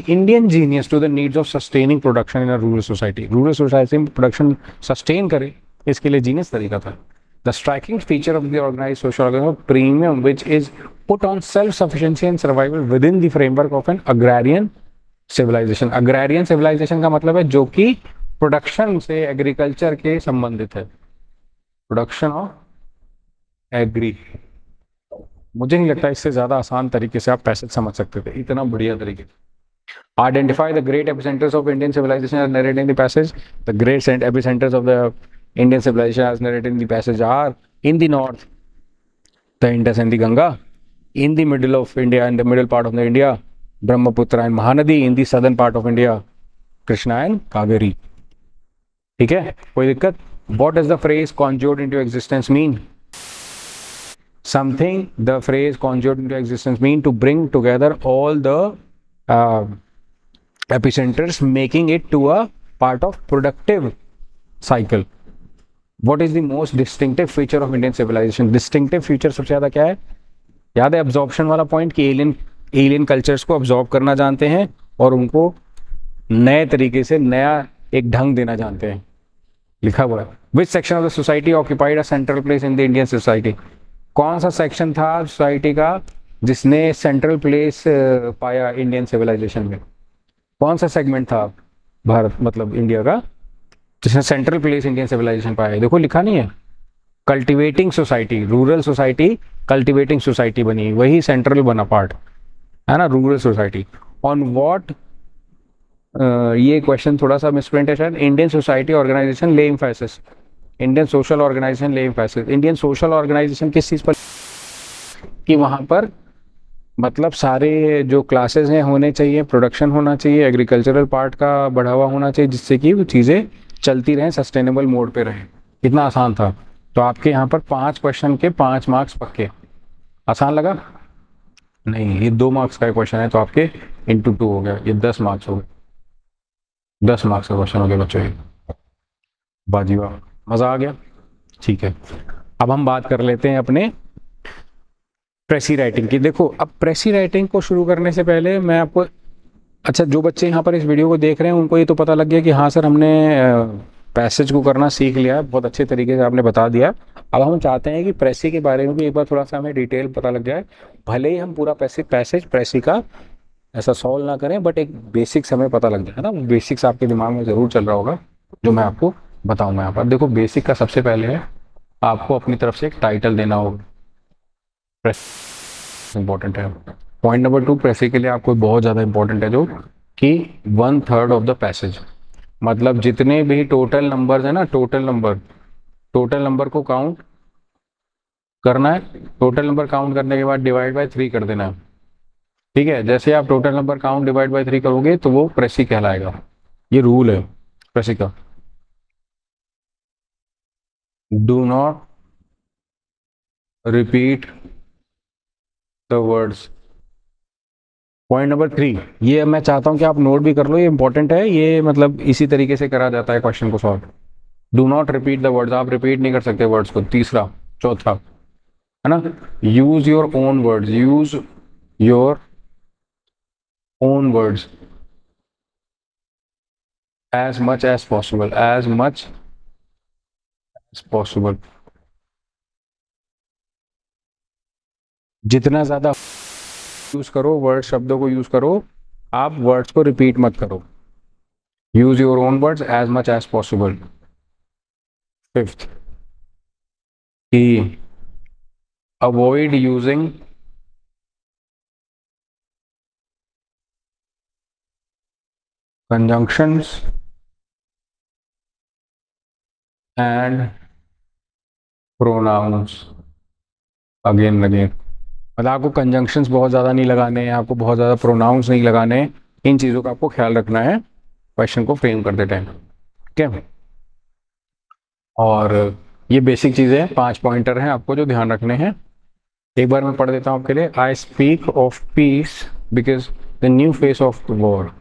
[SPEAKER 1] Indian genius to the needs of sustaining production in a rural society. Rural society में प्रोडक्शन सस्टेन करे, इसके लिए जीनियस तरीका था। The striking feature of the organized social organization premium which is put on self sufficiency and survival within the framework of an agrarian civilization. Agrarian civilization का मतलब है जो कि प्रोडक्शन से, एग्रीकल्चर के संबंधित है, प्रोडक्शन ऑफ एग्री। मुझे नहीं लगता इससे ज़्यादा आसान तरीके से आप पैसेज समझ सकते थे, इतना बढ़िया तरीके। Identify the great epicentres of Indian civilisation as narrated in the passage. The great epicentres of the Indian civilisation as narrated in the passage are in the north the Indus and the Ganga, in the middle of India, in the middle part of the India Brahmaputra and Mahanadi, in the southern part of India Krishna and Kaveri, ठीक है, कोई दिक्कत। What is the phrase कॉन्ज्यूर्ड into existence mean? Something, the phrase conjured into existence mean to bring together all the epicenters, making it to a part of productive cycle. What is the most distinctive feature of Indian civilization? Distinctive feature सबसे ज़्यादा क्या है? याद है absorption वाला point कि alien cultures को absorb करना जानते हैं और उनको नए तरीके से नया एक ढंग देना जानते हैं, लिखा हुआ है। Which section of the society occupied a central place in the Indian society? कौन सा सेक्शन था सोसाइटी का जिसने सेंट्रल प्लेस पाया इंडियन सिविलाइजेशन में? कौन सा सेगमेंट था भारत मतलब इंडिया का जिसने सेंट्रल प्लेस इंडियन सिविलाइजेशन पाया? देखो लिखा नहीं है, cultivating society, rural society cultivating society बनी, वही सेंट्रल बना पार्ट, है ना, रूरल सोसाइटी। ऑन व्हाट, ये क्वेश्चन थोड़ा सा मिसप्रिंट है शायद। इंडियन सोसाइटी ऑर्गेनाइजेशन ले एम्फेसिस, इंडियन सोशल ऑर्गेनाइजेशन ले एम्फेसिस। इंडियन सोशल ऑर्गेनाइजेशन किस चीज़ पर? कि वहाँ पर मतलब सारे जो क्लासेस हैं होने चाहिए, प्रोडक्शन होना चाहिए, एग्रीकल्चरल पार्ट का बढ़ावा होना चाहिए, जिससे कि वो चीज़ें चलती रहें, सस्टेनेबल मोड पे रहें। कितना आसान था। तो आपके यहाँ पर 5 क्वेश्चन के 5 मार्क्स पक्के। आसान लगा? नहीं, ये 2 मार्क्स का क्वेश्चन है तो आपके इंटू 2 हो गया, ये 10 मार्क्स हो गए, 10 मार्क्स का क्वेश्चन हो गया बच्चों। ये बाजी वाह, मज़ा आ गया। ठीक है, अब हम बात कर लेते हैं अपने प्रेसी राइटिंग की। देखो अब प्रेसी राइटिंग को शुरू करने से पहले मैं आपको, अच्छा जो बच्चे यहाँ पर इस वीडियो को देख रहे हैं उनको ये तो पता लग गया कि हाँ सर हमने पैसेज को करना सीख लिया, बहुत अच्छे तरीके से आपने बता दिया। अब हम चाहते हैं कि प्रेसी के बारे में भी एक बार थोड़ा सा हमें डिटेल पता लग जाए। भले ही हम पूरा पैसेज प्रेसी का ऐसा सॉल्व ना करें, बट एक बेसिक्स हमें पता लग जाए, है ना। बेसिक्स आपके दिमाग में ज़रूर चल रहा होगा जो मैं आपको बताऊंगा यहाँ पर। देखो बेसिक का सबसे पहले है आपको अपनी तरफ से एक टाइटल देना होगा, इंपॉर्टेंट है। पॉइंट नंबर 2 प्रेसी के लिए आपको बहुत ज़्यादा इंपॉर्टेंट है जो कि 1/3 ऑफ द पैसेज, मतलब जितने भी टोटल नंबर्स है ना, टोटल नंबर को काउंट करना है। टोटल नंबर काउंट करने के बाद डिवाइड बाय 3 कर देना है, ठीक है। जैसे आप total number count divide by 3 करोगे तो वो प्रेसी कहलाएगा। ये रूल है प्रेसी का। Do not repeat the words. Point number 3, ये मैं चाहता हूं कि आप नोट भी कर लो, ये इंपॉर्टेंट है, ये मतलब इसी तरीके से करा जाता है क्वेश्चन को solve. Do not repeat the words, आप रिपीट नहीं कर सकते वर्ड्स को। तीसरा, चौथा, है ना, use your own words, use your own words as much as possible, as much as possible। जितना ज्यादा यूज करो वर्ड, शब्दों को यूज करो, आप वर्ड्स को रिपीट मत करो। Use your own words as much as possible. Fifth कि avoid using conjunctions and pronouns again and again। मतलब आपको कंजंक्शंस बहुत ज़्यादा नहीं लगाने हैं, आपको बहुत ज़्यादा प्रोनाउंस नहीं लगाने हैं। इन चीज़ों का आपको ख्याल रखना है क्वेश्चन को फ्रेम करते टाइम, ठीक है। और ये बेसिक चीज़ें हैं, 5 पॉइंटर हैं आपको जो ध्यान रखने हैं। एक बार मैं पढ़ देता हूँ आपके लिए। I speak of peace because the new face of war.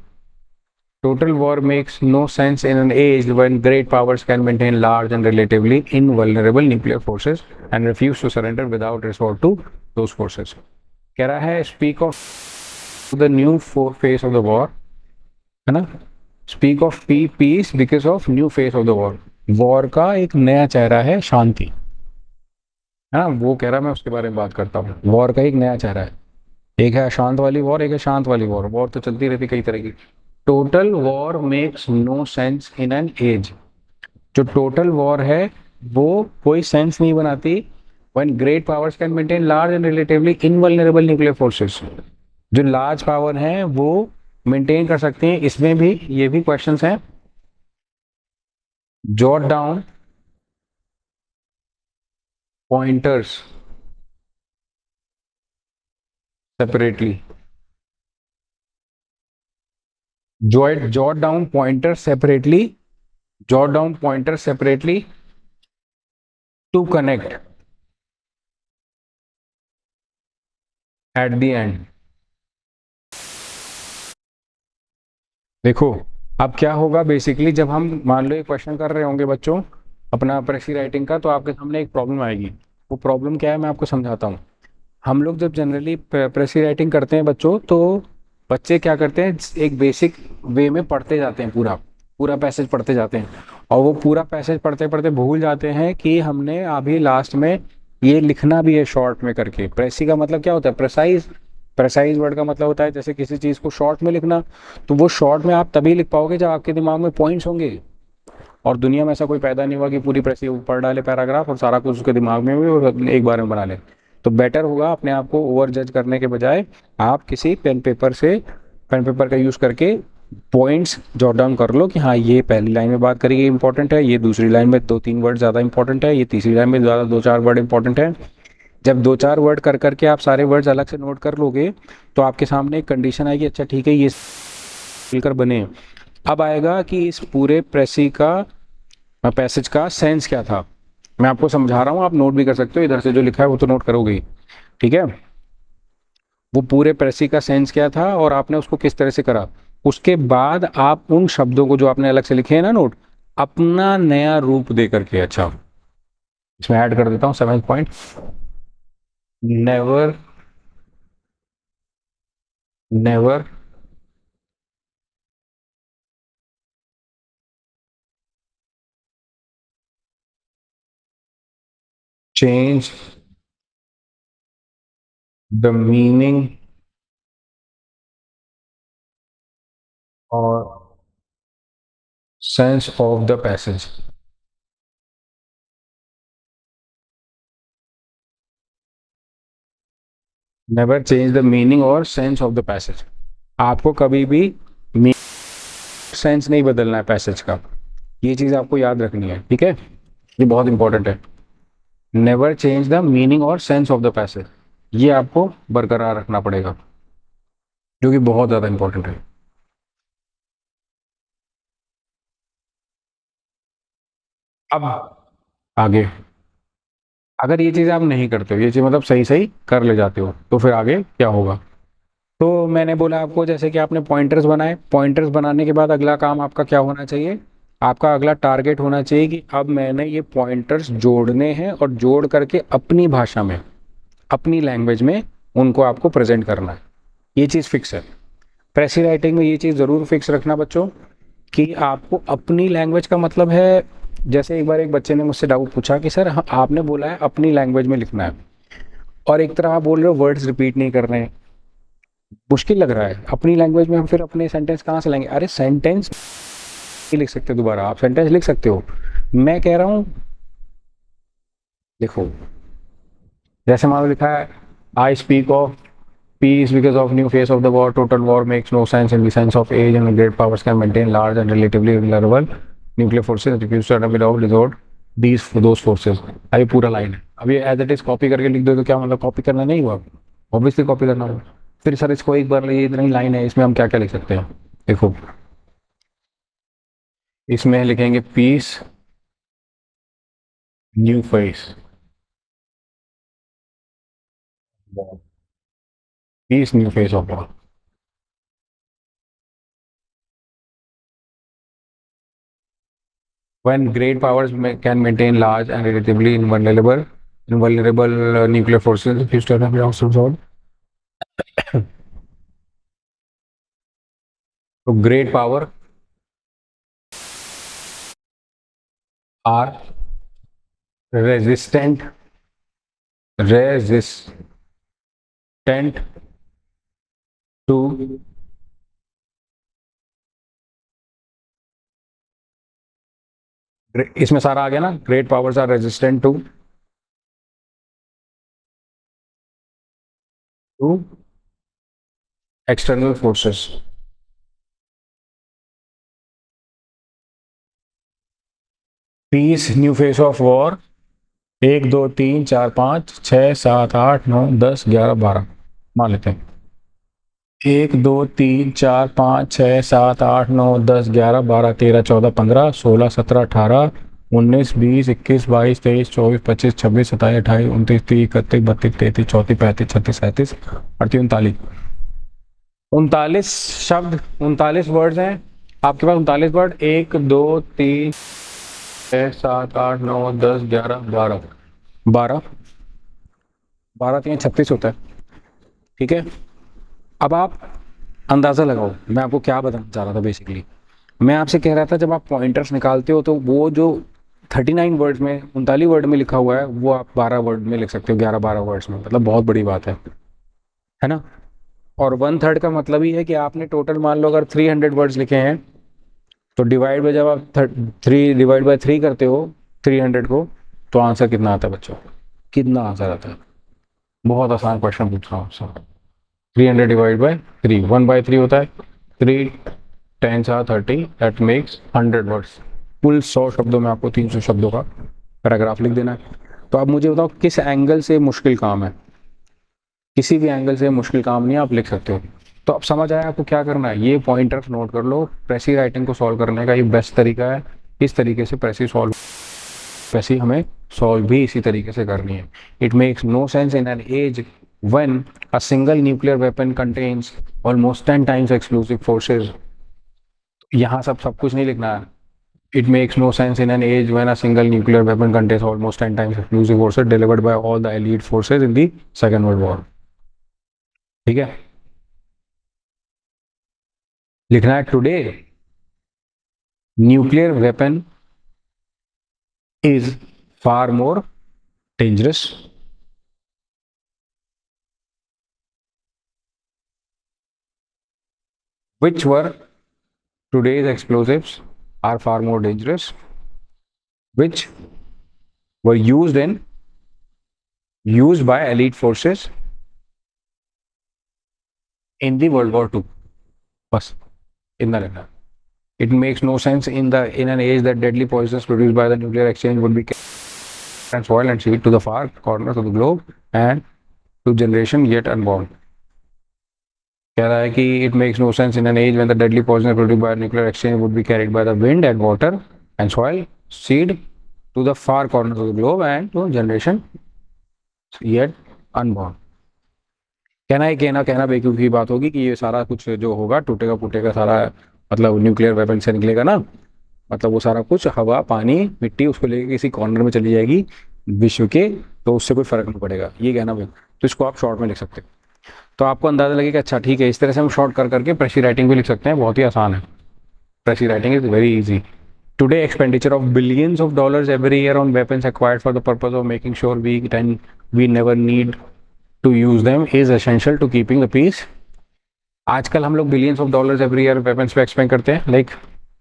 [SPEAKER 1] Total war makes no sense in an age when great powers can maintain large and relatively invulnerable nuclear forces and refuse to surrender without resort to those forces। कह रहा है speak of the new phase of the war, है ना। speak of peace because of new phase of the war। War का एक नया चेहरा है शांति, है ना। वो कह रहा है, मैं उसके बारे में बात करता हूँ। वॉर का एक नया चेहरा है, एक है अशांत वाली वॉर, एक है शांत वाली वॉर। वॉर तो चलती रहती कई तरह की। Total war makes no sense in an age. जो टोटल वॉर है वो कोई सेंस नहीं बनाती when great powers can maintain large and relatively invulnerable nuclear forces. जो लार्ज पावर हैं वो मेंटेन कर सकते हैं। इसमें भी ये भी क्वेश्चंस हैं। Jot down pointers separately, jot down pointers separately, jot down pointers separately to connect at the end। देखो अब क्या होगा बेसिकली, जब हम मान लो एक क्वेश्चन कर रहे होंगे बच्चों अपना प्रेसी राइटिंग का, तो आपके सामने एक प्रॉब्लम आएगी। वो प्रॉब्लम क्या है मैं आपको समझाता हूँ। हम लोग जब जनरली प्रेसी राइटिंग करते हैं बच्चों, तो बच्चे क्या करते हैं, एक बेसिक वे में पढ़ते जाते हैं, पूरा पूरा पैसेज पढ़ते जाते हैं, और वो पूरा पैसेज पढ़ते पढ़ते भूल जाते हैं कि हमने अभी लास्ट में ये लिखना भी है शॉर्ट में करके। प्रेसी का मतलब क्या होता है, प्रेसाइज। प्रेसाइज वर्ड का मतलब होता है जैसे किसी चीज़ को शॉर्ट में लिखना। तो वो शॉर्ट में आप तभी लिख पाओगे जब आपके दिमाग में पॉइंट्स होंगे। और दुनिया में ऐसा कोई पैदा नहीं हुआ कि पूरी प्रेसी पढ़ डाले पैराग्राफ और सारा कुछ उसके दिमाग में भी और एक बार में बना ले। तो बेटर होगा अपने आप को ओवर जज करने के बजाय आप किसी पेन पेपर का यूज़ करके पॉइंट्स जॉट डाउन कर लो कि हाँ ये पहली लाइन में बात करी, ये इंपॉर्टेंट है, ये दूसरी लाइन में 2-3 वर्ड ज़्यादा इंपॉर्टेंट है, ये तीसरी लाइन में ज़्यादा 2-4 वर्ड इंपॉर्टेंट है। जब 2-4 वर्ड कर करके आप सारे वर्ड्स अलग से नोट कर लोगे तो आपके सामने एक कंडीशन आएगी, अच्छा ठीक है ये मिलकर बने। अब आएगा कि इस पूरे प्रेसी का पैसेज का सेंस क्या था। मैं आपको समझा रहा हूँ, आप नोट भी कर सकते हो, इधर से जो लिखा है वो तो नोट करोगे ही, ठीक है। वो पूरे प्रेसी का सेंस क्या था और आपने उसको किस तरह से करा। उसके बाद आप उन शब्दों को जो आपने अलग से लिखे हैं ना नोट, अपना नया रूप दे करके, अच्छा इसमें ऐड कर देता हूँ 7th point, never never change the meaning और sense of the passage. Never change the meaning और सेंस ऑफ द पैसेज। आपको कभी भी सेंस नहीं बदलना है पैसेज का, ये चीज़ आपको याद रखनी है, ठीक है, ये बहुत इंपॉर्टेंट है। नेवर चेंज द मीनिंग और सेंस ऑफ द पैसेज, ये आपको बरकरार रखना पड़ेगा, जो कि बहुत ज़्यादा इंपॉर्टेंट है। अब आगे, अगर ये चीज़ आप नहीं करते हो, ये चीज़ मतलब सही सही कर ले जाते हो, तो फिर आगे क्या होगा। तो मैंने बोला आपको, जैसे कि आपने पॉइंटर्स बनाए, पॉइंटर्स बनाने के बाद अगला काम आपका क्या होना चाहिए, आपका अगला टारगेट होना चाहिए कि अब मैंने ये पॉइंटर्स जोड़ने हैं और जोड़ करके अपनी भाषा में, अपनी लैंग्वेज में उनको आपको प्रेजेंट करना है। ये चीज़ फिक्स है। प्रेसी राइटिंग में ये चीज़ ज़रूर फिक्स रखना बच्चों, कि आपको अपनी लैंग्वेज का मतलब है, जैसे एक बार एक बच्चे ने मुझसे डाउट पूछा कि सर आपने बोला है अपनी लैंग्वेज में लिखना है, और एक तरह आप बोल रहे हो वर्ड्स रिपीट नहीं कर रहे हैं, मुश्किल लग रहा है अपनी लैंग्वेज में, हम फिर अपने सेंटेंस कहाँ से लाएंगे। अरे सेंटेंस नहीं लिख सकते दोबारा, आप सेंटेंस लिख सकते हो, मैं कह रहा हूँ देखो, जैसे मान लो लिखा है I speak of peace because of new phase of the war. Total war makes no sense in the sense of age and great powers can maintain large and relatively vulnerable nuclear forces that refuse to adapt without resort these those forces. अब ये पूरा line है, अब ये as it is copy करके लिख दो तो क्या मतलब, कॉपी करना नहीं हुआ, ऑब्वियसली कॉपी करना हुआ। फिर सर इसको एक बार, ये इतनी लाइन है, इसमें हम क्या क्या लिख सकते हैं, देखो इसमें लिखेंगे peace new face, peace new face of war. When great powers can maintain large and relatively invulnerable nuclear forces, if you still have your sword. So great power are resistant resistant to इसमें सारा आ गया ना, great powers are resistant to external forces. Peace new face of war, 1 2 3 4 5 6 7 8 9 10 11 12 मान लेते हैं, 1 2 3 4 5 6 7 8 9 10 11 12 13 14 15 16 17 18 19 20 21 22 23 24 25 26 27 28 29 30 31 32 33 39 शब्द, 39 words हैं आपके पास, 39 वर्ड, 1 2 3 4 5 6 7 8 9 10 11 12 12 3 36 होता है, ठीक है। अब आप अंदाज़ा लगाओ मैं आपको क्या बताना चाह रहा था। बेसिकली मैं आपसे कह रहा था, जब आप पॉइंटर्स निकालते हो तो वो जो 39 वर्ड्स में, 39 वर्ड में लिखा हुआ है, वो आप 12 वर्ड में लिख सकते हो, 11 12 वर्ड्स में, मतलब बहुत बड़ी बात है ना। और 1/3 का मतलब ही है कि आपने टोटल मान लो अगर 300 वर्ड्स लिखे हैं, तो डिवाइड बाय, जब आप 3 करते हो 300 को, तो आंसर कितना आता है बच्चों, कितना आंसर आता है। बहुत आसान क्वेश्चन पूछ रहा हूँ आपसे। 300 डिवाइड बाय 3, 1/3 होता है, 3 10 30, दैट मेक्स 100 वर्ड्स। कुल 100 शब्दों में आपको 300 शब्दों का पैराग्राफ लिख देना है। तो आप मुझे बताओ किस एंगल से मुश्किल काम है, किसी भी एंगल से मुश्किल काम नहीं, आप लिख सकते हो। तो अब समझ आया आपको क्या करना है, ये पॉइंटर्स नोट कर लो। प्रेसी राइटिंग को सॉल्व करने का ये बेस्ट तरीका है, इस तरीके से प्रेसी सॉल्व, प्रेसी हमें सॉल्व भी इसी तरीके से करनी है। It makes no sense in an age when a single nuclear weapon contains almost 10 times explosive forces, यहाँ सब कुछ नहीं लिखना है। It makes no sense in an age when a single nuclear weapon contains almost 10 times explosive forces delivered by all the elite forces in the Second World War, ठीक है। लिखना है today nuclear weapon is far more dangerous, which were today's explosives are far more dangerous, which were used by elite forces in the World War II. बस इतना लिखना. It makes no sense in an age that deadly poisons produced by the nuclear exchange would be and soil and seed to the far corners of the globe and to generation yet unborn. कह रहा है कि it makes no sense in an age when the deadly poison produced by nuclear exchange would be carried by the wind and water and soil seed to the far corners of the globe and to generation yet unborn. कहना है कहना कहना बेवकूफ़ी की बात होगी कि ये सारा कुछ जो होगा टूटेगा फूटेगा सारा, मतलब न्यूक्लियर वेपन से निकलेगा ना, मतलब वो सारा कुछ हवा पानी मिट्टी उसको लेके किसी कॉर्नर में चली जाएगी विश्व के, तो उससे कोई फर्क नहीं पड़ेगा, ये कहना भाई. तो इसको आप शॉर्ट में लिख सकते हैं, तो आपको अंदाजा लगेगा अच्छा ठीक है. इस तरह से हम शॉर्ट कर करके प्रेसी राइटिंग भी लिख सकते हैं, बहुत ही आसान है. प्रेसी writing is very easy. Today, expenditure of billions of dollars every year on weapons acquired for the purpose of making sure we never need to use them is essential to keeping the peace. आजकल हम लोग billions of dollars every year weapons पे expand करते हैं. Like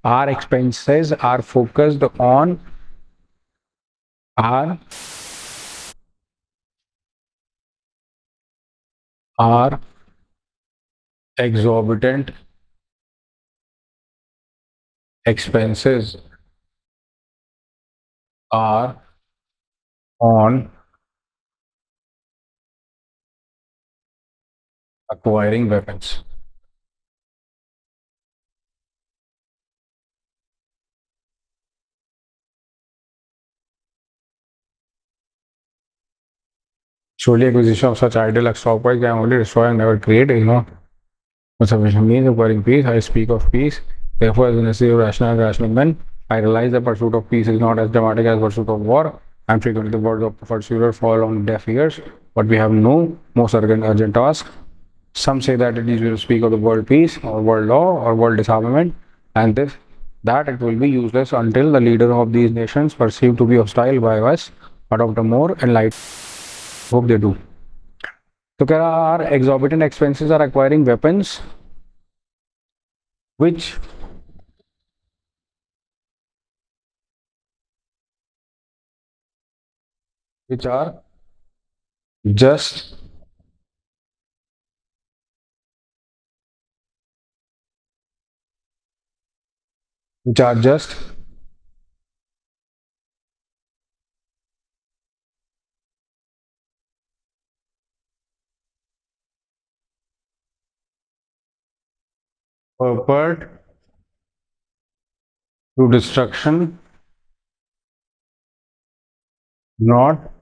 [SPEAKER 1] our expenses are focused on our exorbitant expenses are on acquiring weapons. Surely acquisition of such idle stock price can only destroy and never create, sufficient means of acquiring peace. I speak of peace, therefore, as a necessary of rational and rational men. I realize the pursuit of peace is not as dramatic as pursuit of war, and frequently the words of pursuer fall on deaf ears. But we have no most urgent task. Some say that it is to speak of the world peace, or world law, or world disarmament, and that it will be useless until the leader of these nations, perceived to be hostile by us, adopt a more enlightened. Hope they do. तो कह रहा are exorbitant expenses are acquiring weapons which are just purport to destruction, not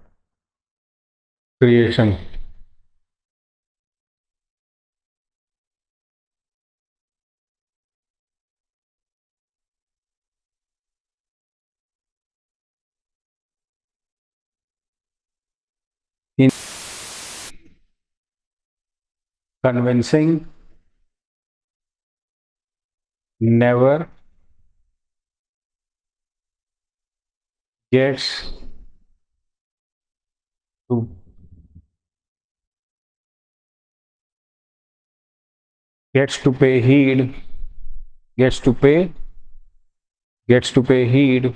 [SPEAKER 1] creation. In convincing never gets to pay heed, gets to pay heed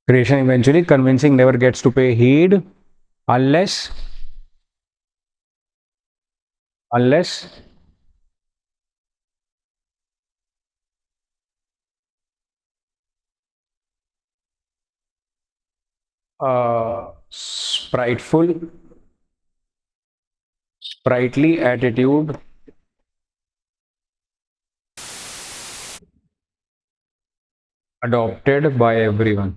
[SPEAKER 1] creation eventually. Convincing never gets to pay heed unless sprightly attitude adopted by everyone,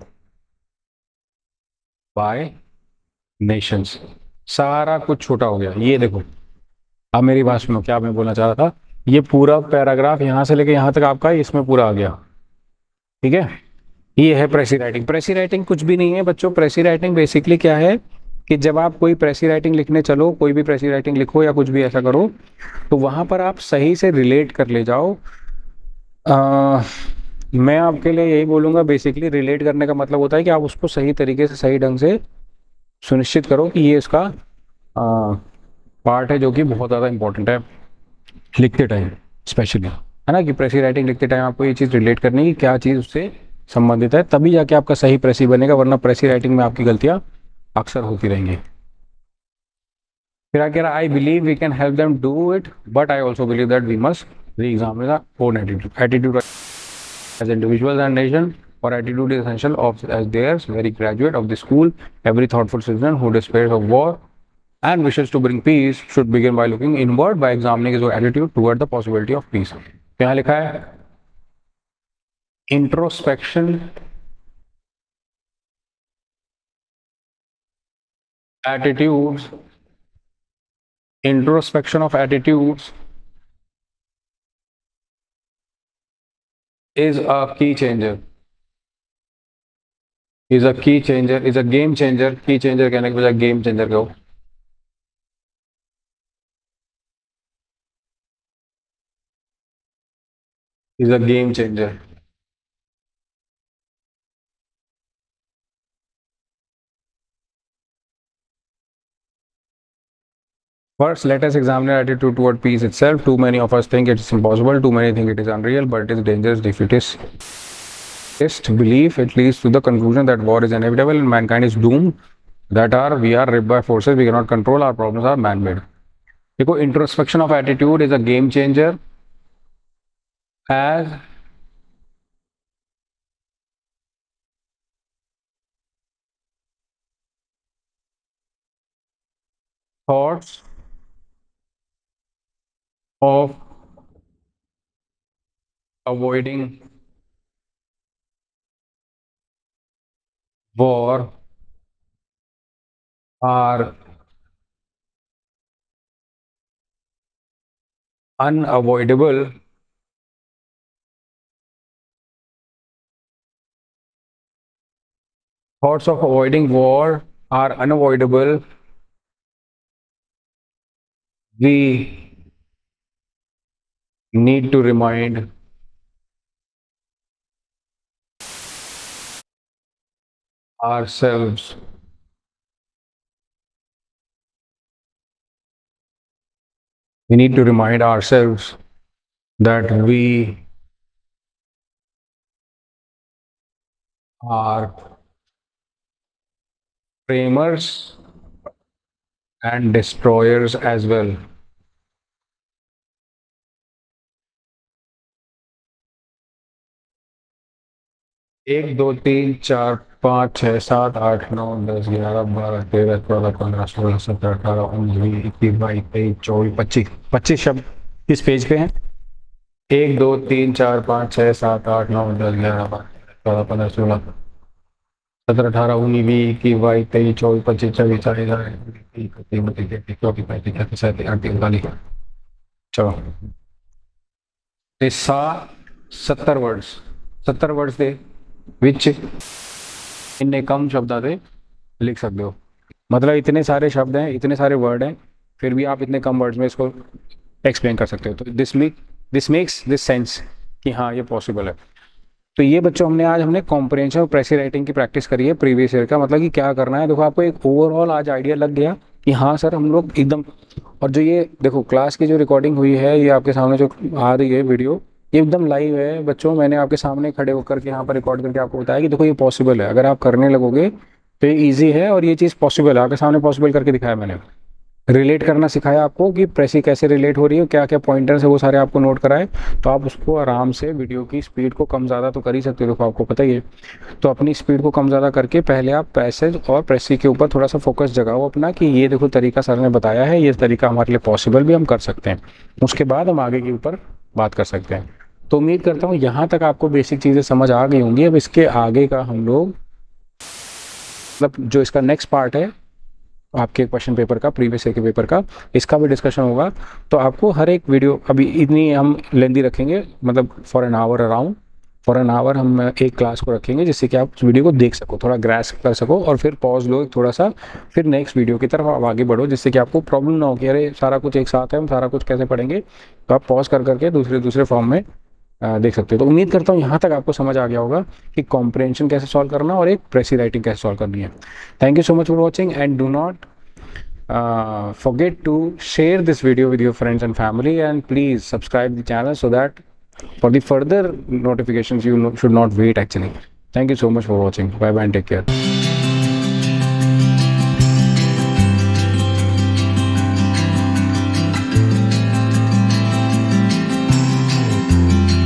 [SPEAKER 1] by nations. सारा कुछ छोटा हो गया. ये देखो, अब मेरी बात सुनो, क्या मैं बोलना चाह रहा था. ये पूरा पैराग्राफ यहाँ से लेके यहाँ तक आपका इसमें पूरा आ गया, ठीक है. ये है प्रेसी राइटिंग। प्रेसी राइटिंग कुछ भी नहीं है बच्चों। प्रेसी राइटिंग बेसिकली क्या है कि जब आप कोई प्रेसी राइटिंग लिखने चलो, कोई भी प्रेसी राइटिंग लिखो या कुछ भी ऐसा करो, तो वहां पर आप सही से रिलेट कर ले जाओ। मैं आपके लिए यही बोलूंगा, बेसिकली रिलेट करने का मतलब होता है कि आप उसको सही तरीके से, सही ढंग से सुनिश्चित करो कि ये इसका पार्ट है जो कि बहुत ज़्यादा इंपॉर्टेंट है लिखते टाइम स्पेशली, है ना। कि प्रेसी राइटिंग लिखते टाइम आपको ये चीज़ रिलेट करनी है कि क्या चीज़ उससे संबंधित है, तभी जाके आपका सही प्रेसी बनेगा, वरना प्रेसी राइटिंग में आपकी गलतियाँ अक्सर होती रहेंगी। फिर आगे रहा, I believe we can help them do it, but I also believe that we must reexamine our own attitude as individuals and nation, for attitude is essential of as theirs very graduate of the school. Every thoughtful citizen who despairs of war and wishes to bring peace should begin by looking inward by examining his attitude toward the possibility of peace. यहाँ लिखा है introspection, attitudes, introspection of attitudes is a key changer, is a key changer, is a game changer. Key changer कहने के बजाय game changer कहो। is a game changer. First, let us examine our attitude toward peace itself. Too many of us think it is impossible, too many think it is unreal, but it is dangerous defeatist belief. It leads to the conclusion that war is inevitable and mankind is doomed, that we are ripped by forces we cannot control, our problems are man-made. देखो, introspection of attitude is a game changer as thoughts of avoiding war are unavoidable thoughts of avoiding war are unavoidable. We need to remind ourselves that we are framers and destroyers as well. एक दो तीन चार पाँच छः सात आठ नौ 10 11 12 13 14 15 16 17 18 19 21 22 23 24 25 25 शब्द किस पेज पे हैं? एक दो तीन चार पाँच छः सात आठ नौ 10 11 12 13 14 15 16 17 18 19 20 21 22 23 24 25 26 27 चलो 70 वर्ड्स थे विच इन्ने कम शब्दां से लिख सकते हो। मतलब इतने सारे शब्द हैं, इतने सारे वर्ड हैं, फिर भी आप इतने कम वर्ड्स में इसको एक्सप्लेन कर सकते हो। तो दिस मेक्स दिस सेंस कि हाँ ये पॉसिबल है। तो ये बच्चों हमने कॉम्प्रिहेंशन और प्रेसी राइटिंग की प्रैक्टिस करी है प्रीवियस ईयर का। मतलब कि क्या करना है, देखो आपको एक ओवरऑल आज आइडिया लग गया कि हाँ सर हम लोग एकदम। और जो ये देखो क्लास की जो रिकॉर्डिंग हुई है, ये आपके सामने जो आ रही है वीडियो, ये एकदम लाइव है बच्चों। मैंने आपके सामने खड़े होकर के यहाँ पर रिकॉर्ड करके आपको बताया कि देखो ये पॉसिबल है। अगर आप करने लगोगे तो ये ईजी है और ये चीज़ पॉसिबल है। आपके सामने पॉसिबल करके दिखाया मैंने, रिलेट करना सिखाया आपको कि प्रेसी कैसे रिलेट हो रही है, क्या क्या पॉइंटर्स है वो सारे आपको नोट कराए। तो आप उसको आराम से, वीडियो की स्पीड को कम ज़्यादा तो कर ही सकते हो, देखो आपको पता ही है। तो अपनी स्पीड को कम ज़्यादा करके पहले आप पैसेज और प्रेसी के ऊपर थोड़ा सा फोकस जगाओ अपना कि ये देखो तरीका सर ने बताया है, ये तरीका हमारे लिए पॉसिबल भी, हम कर सकते हैं। उसके बाद हम आगे के ऊपर बात कर सकते हैं। तो उम्मीद करता हूँ यहाँ तक आपको बेसिक चीज़ें समझ आ गई होंगी। अब इसके आगे का हम लोग, मतलब जो इसका नेक्स्ट पार्ट है आपके क्वेश्चन पेपर का, प्रीवियस ईयर के पेपर का, इसका भी डिस्कशन होगा। तो आपको हर एक वीडियो, अभी इतनी हम लेंदी रखेंगे, मतलब for an hour around, for an hour हम एक क्लास को रखेंगे, जिससे कि आप उस वीडियो को देख सको, थोड़ा ग्रैस्प कर सको, और फिर पॉज लो थोड़ा सा, फिर नेक्स्ट वीडियो की तरफ आप आगे बढ़ो, जिससे कि आपको प्रॉब्लम ना हो कि अरे सारा कुछ एक साथ है, हम सारा कुछ कैसे पढ़ेंगे। तो आप पॉज कर करके दूसरे फॉर्म में देख सकते हो। तो उम्मीद करता हूँ यहाँ तक आपको समझ आ गया होगा कि कॉम्प्रिहेंशन कैसे सॉल्व करना और एक प्रेसी राइटिंग कैसे सॉल्व करनी है। Thank you so much for watching, and do not forget to share this video with your friends and family, and please subscribe the channel so that for the further notifications you should not wait actually. Thank you so much for watching. Bye bye and take care.